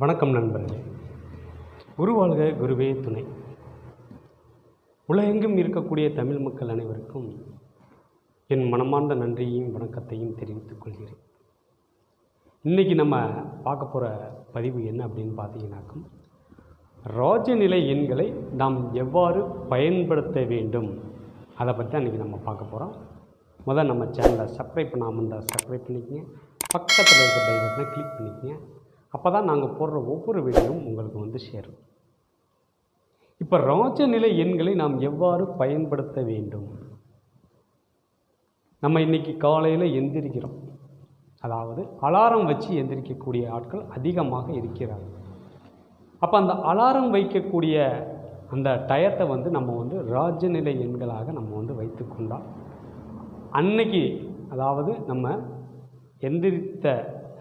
வணக்கம் நண்பர்களே. குருவாழ்க குருவே துணை. உலகெங்கும் இருக்கக்கூடிய தமிழ் மக்கள் அனைவருக்கும் என் மனமார்ந்த நன்றியையும் வணக்கத்தையும் தெரிவித்துக் கொள்கிறேன். இன்றைக்கி நம்ம பார்க்க போகிற பதிவு என்ன அப்படின்னு பார்த்தீங்கன்னாக்கும், ராஜநிலை எண்களை நாம் எவ்வாறு பயன்படுத்த வேண்டும் அதை பற்றி தான் இன்றைக்கி நம்ம பார்க்க போகிறோம். முதல் நம்ம சேனலை சப்ஸ்கிரைப் பண்ணாமல் இருந்தால் சப்ஸ்கிரைப் பண்ணிக்கங்க, பக்கத்தில் இருக்க பெல் பட்டனை கிளிக் பண்ணிக்கங்க. அப்போ தான் நாங்கள் போடுற ஒவ்வொரு வீடியோவும் உங்களுக்கு சேரும். இப்போ ராஜநிலை எண்களை நாம் எவ்வாறு பயன்படுத்த வேண்டும்? நம்ம இன்றைக்கி காலையில் எந்திரிக்கிறோம், அதாவது அலாரம் வச்சு எந்திரிக்கக்கூடிய ஆட்கள் அதிகமாக இருக்கிறாங்க. அப்போ அந்த அலாரம் வைக்கக்கூடிய அந்த டயத்தை நம்ம ராஜநிலை எண்களாக நம்ம வைத்து கொண்டால் அன்னைக்கு, அதாவது நம்ம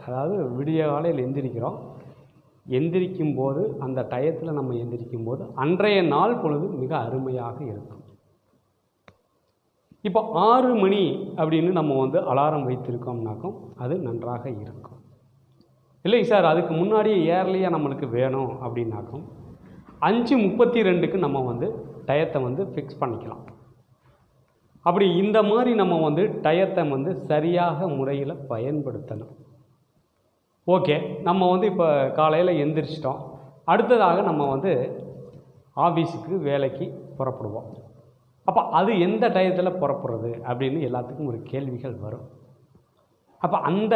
அதாவது விடிய காலையில் எந்திரிக்கும் போது அந்த டயத்தில் நம்ம எந்திரிக்கும் போது அன்றைய நாள் பொழுது மிக அருமையாக இருக்கும். இப்போ 6 மணி அப்படின்னு நம்ம அலாரம் வைத்திருக்கோம்னாக்கும் அது நன்றாக இருக்கும். இல்லை சார், அதுக்கு முன்னாடியே ஏர்லியாக நம்மளுக்கு வேணும் அப்படின்னாக்கும் 5:32க்கு நம்ம டயத்தை ஃபிக்ஸ் பண்ணிக்கலாம். அப்படி இந்த மாதிரி நம்ம டயத்தை சரியாக முறையில் பயன்படுத்தணும். ஓகே, நம்ம இப்போ காலையில் எந்திரிச்சிட்டோம், அடுத்ததாக நம்ம ஆஃபீஸுக்கு வேலைக்கு புறப்படுவோம். அப்போ அது எந்த டயத்தில் புறப்படுறது அப்படின்னு எல்லாத்துக்கும் ஒரு கேள்விகள் வரும். அப்போ அந்த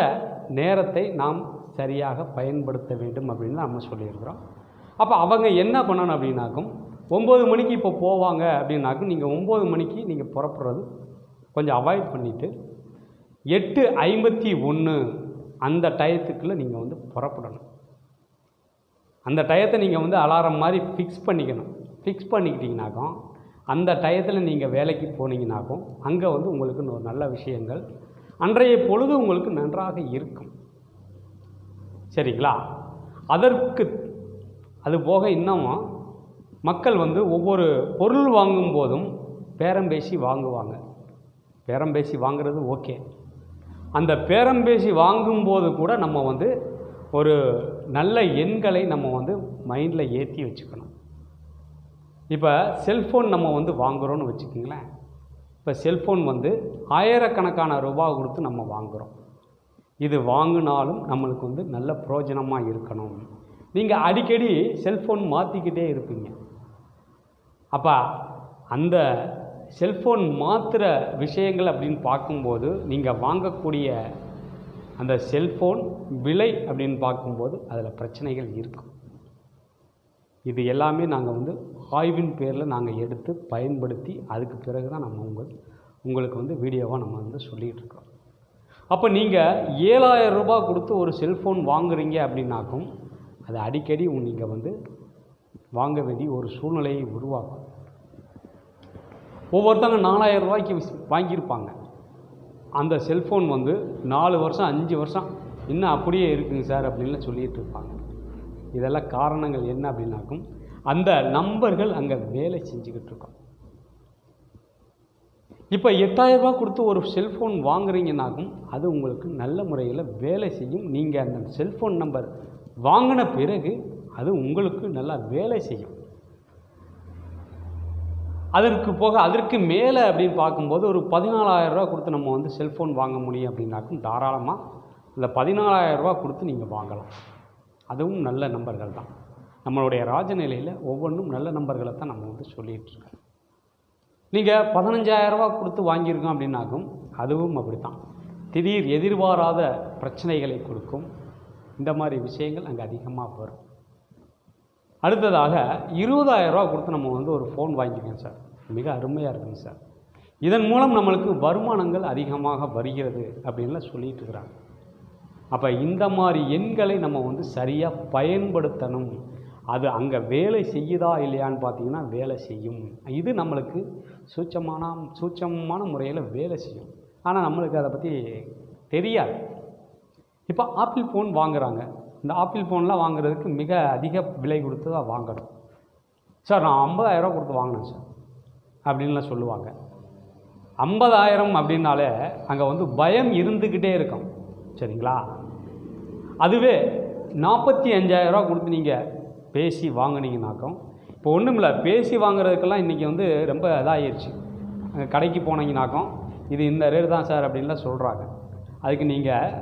நேரத்தை நாம் சரியாக பயன்படுத்த வேண்டும் அப்படின்னு நம்ம சொல்லியிருக்கிறோம். அப்போ அவங்க என்ன பண்ணணும் அப்படின்னாக்கும், 9 மணிக்கு இப்போ போவாங்க அப்படின்னாக்கும் நீங்கள் 9 மணிக்கு நீங்கள் புறப்படுறது கொஞ்சம் அவாய்ட் பண்ணிவிட்டு 8:51 அந்த டயத்துக்குள்ளே நீங்கள் புறப்படணும். அந்த டயத்தை நீங்கள் அலாரம் மாதிரி ஃபிக்ஸ் பண்ணிக்கணும். ஃபிக்ஸ் பண்ணிக்கிட்டிங்கனாக்கும் அந்த டயத்தில் நீங்கள் வேலைக்கு போனீங்கன்னாக்கும் அங்கே உங்களுக்கு ஒரு நல்ல விஷயங்கள் அன்றைய பொழுது உங்களுக்கு நன்றாக இருக்கும். சரிங்களா? அது போக இன்னமும் மக்கள் ஒவ்வொரு பொருள் வாங்கும் போதும் பேரம்பேசி வாங்குவாங்க. பேரம்பேசி வாங்குறது ஓகே. அந்த பேரம்பேசி வாங்கும்போது கூட நம்ம ஒரு நல்ல எண்களை நம்ம மைண்டில் ஏற்றி வச்சுக்கணும். இப்போ செல்ஃபோன் நம்ம வாங்குகிறோன்னு வச்சுக்கோங்களேன். இப்போ செல்ஃபோன் ஆயிரக்கணக்கான ரூபாய் கொடுத்து நம்ம வாங்குகிறோம். இது வாங்கினாலும் நம்மளுக்கு நல்ல பிரயோஜனமாக இருக்கணும். நீங்கள் அடிக்கடி செல்ஃபோன் மாற்றிக்கிட்டே இருப்பீங்க. அப்போ அந்த செல்ஃபோன் மாற்றுற விஷயங்கள் அப்படின்னு பார்க்கும்போது நீங்கள் வாங்கக்கூடிய அந்த செல்ஃபோன் விலை அப்படின்னு பார்க்கும்போது அதில் பிரச்சனைகள் இருக்கும். இது எல்லாமே நாங்கள் ஆய்வின் பேரில் நாங்கள் எடுத்து பயன்படுத்தி அதுக்கு பிறகு தான் நம்ம உங்களுக்கு வீடியோவாக நம்ம சொல்லிகிட்ருக்கோம். அப்போ நீங்கள் 7,000 ரூபாய் கொடுத்து ஒரு செல்ஃபோன் வாங்குறீங்க அப்படின்னாக்கும் அது அடிக்கடி நீங்கள் வாங்க வேண்டிய ஒரு சூழ்நிலையை உருவாக்கும். ஒவ்வொருத்தங்க 4,000 ரூபாய்க்கு வாங்கியிருப்பாங்க. அந்த செல்ஃபோன் 4 வருஷம் 5 வருஷம் இன்னும் அப்படியே இருக்குங்க சார் அப்படின்லாம் சொல்லிகிட்டு இருப்பாங்க. இதெல்லாம் காரணங்கள் என்ன அப்படின்னாக்கும் அந்த நம்பர்கள் அங்கே வேலை செஞ்சுக்கிட்டு இருக்கோம். இப்போ 8,000 ரூபா கொடுத்து ஒரு செல்ஃபோன் வாங்குறீங்கன்னாக்கும் அது உங்களுக்கு நல்ல முறையில் வேலை செய்யும். நீங்கள் அந்த செல்ஃபோன் நம்பர் வாங்கின பிறகு அது உங்களுக்கு நல்லா வேலை செய்யும். அதற்கு மேலே அப்படின்னு பார்க்கும்போது ஒரு 14,000 ரூபா கொடுத்து நம்ம செல்ஃபோன் வாங்க முடியும் அப்படின்னாக்கும் தாராளமாக இந்த 14,000 ரூபா கொடுத்து நீங்கள் வாங்கலாம். அதுவும் நல்ல நம்பர்கள் தான். நம்மளுடைய ராஜநிலையில் ஒவ்வொன்றும் நல்ல நம்பர்களை தான் நம்ம சொல்லிகிட்ருக்கோம். நீங்கள் 15,000 ரூபா கொடுத்து வாங்கியிருக்கோம் அப்படின்னாக்கும் அதுவும் அப்படி தான். திடீர் எதிர்பாராத பிரச்சனைகளை கொடுக்கும். இந்த மாதிரி விஷயங்கள் அங்கே அதிகமாக வரும். அடுத்ததாக 20,000 ரூபா கொடுத்து நம்ம ஒரு ஃபோன் வாங்கியிருக்கோம் சார், மிக அருமையாக இருக்குங்க சார், இதன் மூலம் நம்மளுக்கு வருமானங்கள் அதிகமாக வருகிறது அப்படின்லாம் சொல்லிகிட்டு இருக்கிறாங்க. அப்போ இந்த மாதிரி எண்களை நம்ம சரியாக பயன்படுத்தணும். அது அங்கே வேலை செய்யுதா இல்லையான்னு பார்த்தீங்கன்னா வேலை செய்யும். இது நம்மளுக்கு சூட்சமான முறையில் வேலை செய்யும். ஆனால் நம்மளுக்கு அதை பற்றி தெரியாது. இப்போ ஆப்பிள் ஃபோன் வாங்குகிறாங்க. இந்த ஆப்பிள் ஃபோன்லாம் வாங்குறதுக்கு மிக அதிக விலை கொடுத்து தான் வாங்கணும். சார் நான் 50,000 ரூபா கொடுத்து வாங்கினேன் சார் அப்படின்லாம் சொல்லுவாங்க. 50,000 அப்படின்னாலே அங்கே பயம் இருந்துக்கிட்டே இருக்கும். சரிங்களா? அதுவே 45,000 ரூபா கொடுத்து நீங்கள் பேசி வாங்கினீங்கனாக்கும், இப்போ ஒன்றும் இல்லை, பேசி வாங்குறதுக்கெல்லாம் இன்றைக்கி வந்து ரொம்ப இதாகிடுச்சு. கடைக்கு போனீங்கனாக்கும் இது இந்த ரேட் தான் சார் அப்படின்லாம் சொல்கிறாங்க. அதுக்கு நீங்கள்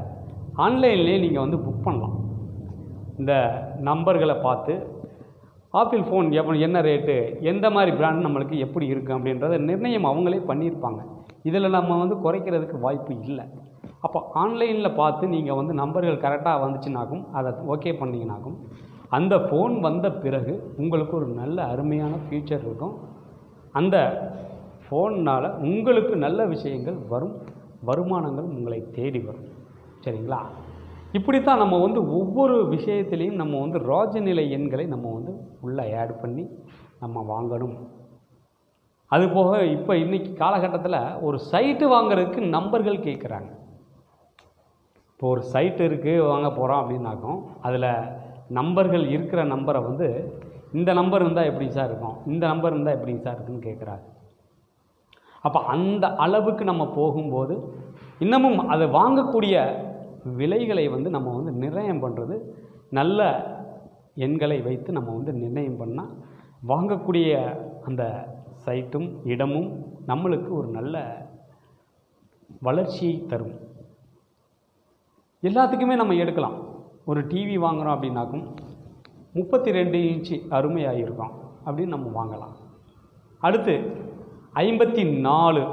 ஆன்லைன்லேயே நீங்கள் வந்து புக் பண்ணலாம். இந்த நம்பர்களை பார்த்து ஆப்பிள் ஃபோன் என்ன ரேட்டு, எந்த மாதிரி பிராண்ட் நம்மளுக்கு எப்படி இருக்குது அப்படின்றத நிர்ணயம் அவங்களே பண்ணியிருப்பாங்க. இதில் நம்ம வந்து குறைக்கிறதுக்கு வாய்ப்பு இல்லை. அப்போ ஆன்லைனில் பார்த்து நீங்கள் வந்து நம்பர்கள் கரெக்டாக வந்துச்சுனாக்கும் அதை ஓகே பண்ணிங்கனாக்கும் அந்த ஃபோன் வந்த பிறகு உங்களுக்கு ஒரு நல்ல அருமையான ஃப்யூச்சர் இருக்கும். அந்த ஃபோன்னால் உங்களுக்கு நல்ல விஷயங்கள் வரும், வருமானங்கள் உங்களை தேடி வரும். சரிங்களா? இப்படித்தான் நம்ம வந்து ஒவ்வொரு விஷயத்துலேயும் நம்ம வந்து ராஜநிலை எண்களை நம்ம வந்து உள்ளே ஆட் பண்ணி நம்ம வாங்கணும். அதுபோக இப்போ இன்றைக்கி காலகட்டத்தில் ஒரு சைட்டு வாங்குறதுக்கு நம்பர்கள் கேட்குறாங்க. இப்போ ஒரு சைட்டு இருக்குது வாங்க போகிறோம் அப்படின்னாக்கும் அதில் நம்பர்கள் இருக்கிற நம்பரை வந்து இந்த நம்பர் இருந்தால் எப்படி சார் இருக்கும், இந்த நம்பர் இருந்தால் எப்படி சார் இருக்குன்னு கேட்குறாங்க. அப்போ அந்த அளவுக்கு நம்ம போகும்போது இன்னமும் அதை வாங்கக்கூடிய விலைகளை வந்து நம்ம வந்து நிர்ணயம் பண்ணுறது, நல்ல எண்களை வைத்து நம்ம வந்து நிர்ணயம் பண்ணால் வாங்கக்கூடிய அந்த சைட்டும் இடமும் நம்மளுக்கு ஒரு நல்ல வளர்ச்சியை தரும். எல்லாத்துக்குமே நம்ம எடுக்கலாம். ஒரு டிவி வாங்குகிறோம் அப்படின்னாக்கும் 32 இன்ச்சு அருமையாக இருக்கும் அப்படின்னு நம்ம வாங்கலாம். அடுத்து 54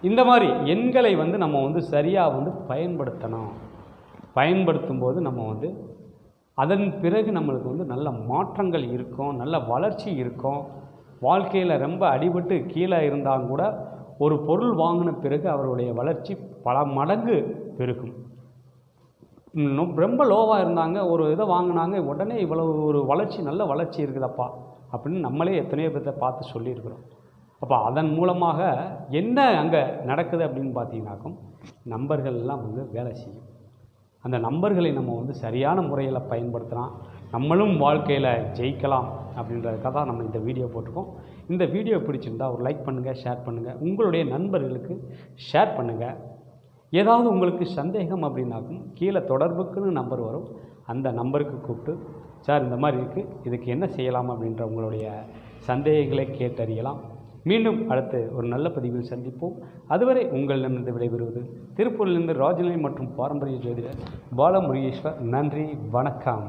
இந்த மாதிரி எண்களை வந்து நம்ம வந்து சரியாக வந்து பயன்படுத்தணும். பயன்படுத்தும் போது நம்ம வந்து அதன் பிறகு நம்மளுக்கு வந்து நல்ல மாற்றங்கள் இருக்கும், நல்ல வளர்ச்சி இருக்கும். வாழ்க்கையில் ரொம்ப அடிபட்டு கீழே இருந்தாலும் கூட ஒரு பொருள் வாங்கின பிறகு அவருடைய வளர்ச்சி பல மடங்கு பெருகும். ரொம்ப லோவாக இருந்தாங்க, ஒரு இதை வாங்கினாங்க, உடனே இவ்வளவு ஒரு வளர்ச்சி, நல்ல வளர்ச்சி இருக்குதப்பா அப்படின்னு நம்மளே எத்தனையோ பேர்த்தை பார்த்து சொல்லியிருக்கிறோம். அப்போ அதன் மூலமாக என்ன அங்கே நடக்குது அப்படின்னு பார்த்தீங்கன்னாக்கும் நம்பர்கள்லாம் வந்து வேலை செய்யும். அந்த நம்பர்களை நம்ம வந்து சரியான முறையில் பயன்படுத்தினா நம்மளும் வாழ்க்கையில் ஜெயிக்கலாம் அப்படின்றதுக்காக தான் நம்ம இந்த வீடியோ போட்டிருக்கோம். இந்த வீடியோ பிடிச்சிருந்தால் ஒரு லைக் பண்ணுங்கள், ஷேர் பண்ணுங்கள், உங்களுடைய நண்பர்களுக்கு ஷேர் பண்ணுங்கள். ஏதாவது உங்களுக்கு சந்தேகம் அப்படின்னாக்கும் கீழே தொடர்புக்குன்னு நம்பர் வரும், அந்த நம்பருக்கு கூப்பிட்டு சார் இந்த மாதிரி இருக்குது, இதுக்கு என்ன செய்யலாம் அப்படின்ற உங்களுடைய சந்தேகங்களை கேட்டறியலாம். மீண்டும் அடுத்து ஒரு நல்ல பதிவில் சந்திப்போம். அதுவரை உங்களிடமிருந்து விடைபெறுவது திருப்பூரிலிருந்து ராஜநிலை மற்றும் பாரம்பரிய ஜோதிடர் பாலமுருகேஸ்வர். நன்றி, வணக்கம்.